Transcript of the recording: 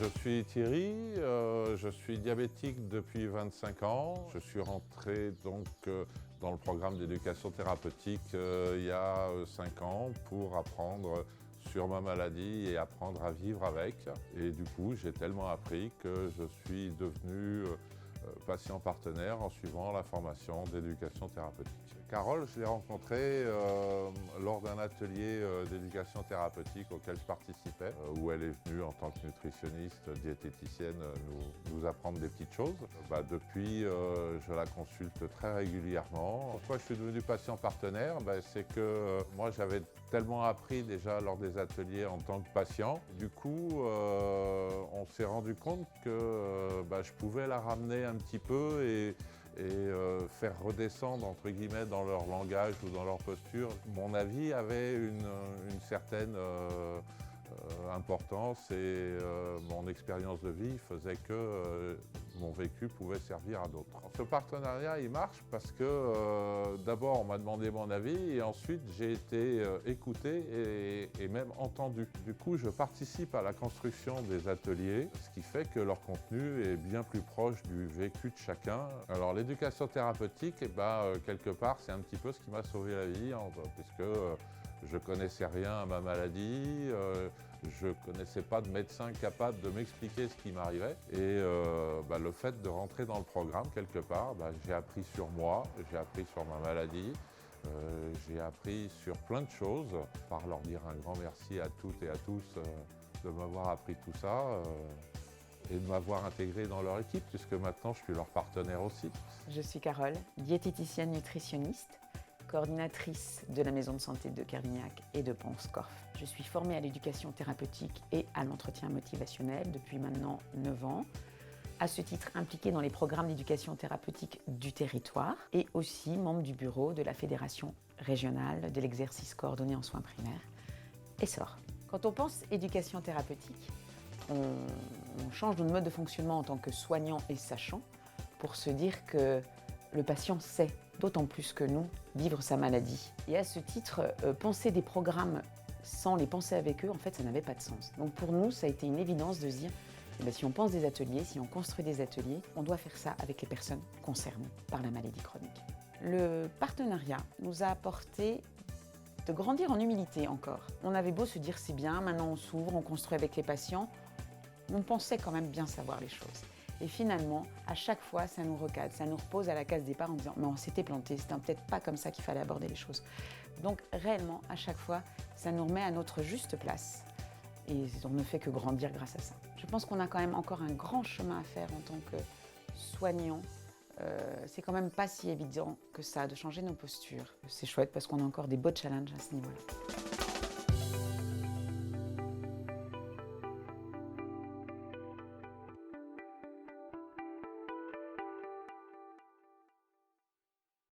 Je suis Thierry, je suis diabétique depuis 25 ans. Je suis rentré donc dans le programme d'éducation thérapeutique il y a 5 ans pour apprendre sur ma maladie et apprendre à vivre avec. Et du coup, j'ai tellement appris que je suis devenu patient partenaire en suivant la formation d'éducation thérapeutique. Carole, je l'ai rencontrée lors d'un atelier d'éducation thérapeutique auquel je participais, où elle est venue en tant que nutritionniste, diététicienne, nous apprendre des petites choses. Depuis, je la consulte très régulièrement. Pourquoi je suis devenu patient partenaire? C'est que moi, j'avais tellement appris déjà lors des ateliers en tant que patient. Du coup, on s'est rendu compte que je pouvais la ramener un petit peu et faire redescendre entre guillemets dans leur langage ou dans leur posture. Mon avis avait une certaine importance et mon expérience de vie faisait que mon vécu pouvait servir à d'autres. Ce partenariat il marche parce que d'abord on m'a demandé mon avis et ensuite j'ai été écouté et même entendu. Du coup je participe à la construction des ateliers, ce qui fait que leur contenu est bien plus proche du vécu de chacun. Alors l'éducation thérapeutique, quelque part c'est un petit peu ce qui m'a sauvé la vie, puisque je ne connaissais rien à ma maladie, je ne connaissais pas de médecin capable de m'expliquer ce qui m'arrivait. Et le fait de rentrer dans le programme, quelque part, j'ai appris sur moi, j'ai appris sur ma maladie, j'ai appris sur plein de choses. Par leur dire un grand merci à toutes et à tous de m'avoir appris tout ça et de m'avoir intégré dans leur équipe, puisque maintenant je suis leur partenaire aussi. Je suis Carole, diététicienne nutritionniste, coordinatrice de la maison de santé de Carvignac et de Pont-Scorff. Je suis formée à l'éducation thérapeutique et à l'entretien motivationnel depuis maintenant 9 ans. À ce titre, impliquée dans les programmes d'éducation thérapeutique du territoire et aussi membre du bureau de la Fédération régionale de l'exercice coordonné en soins primaires, ESSOR. Quand on pense éducation thérapeutique, on change notre mode de fonctionnement en tant que soignant et sachant pour se dire que le patient sait, d'autant plus que nous, vivre sa maladie. Et à ce titre, penser des programmes sans les penser avec eux, en fait, ça n'avait pas de sens. Donc pour nous, ça a été une évidence de se dire, si on pense des ateliers, si on construit des ateliers, on doit faire ça avec les personnes concernées par la maladie chronique. Le partenariat nous a apporté de grandir en humilité encore. On avait beau se dire c'est bien, maintenant on s'ouvre, on construit avec les patients, on pensait quand même bien savoir les choses. Et finalement, à chaque fois, ça nous recadre, ça nous repose à la case départ en disant « mais on s'était planté, c'était peut-être pas comme ça qu'il fallait aborder les choses ». Donc réellement, à chaque fois, ça nous remet à notre juste place. Et on ne fait que grandir grâce à ça. Je pense qu'on a quand même encore un grand chemin à faire en tant que soignants. C'est quand même pas si évident que ça, de changer nos postures. C'est chouette parce qu'on a encore des beaux challenges à ce niveau-là.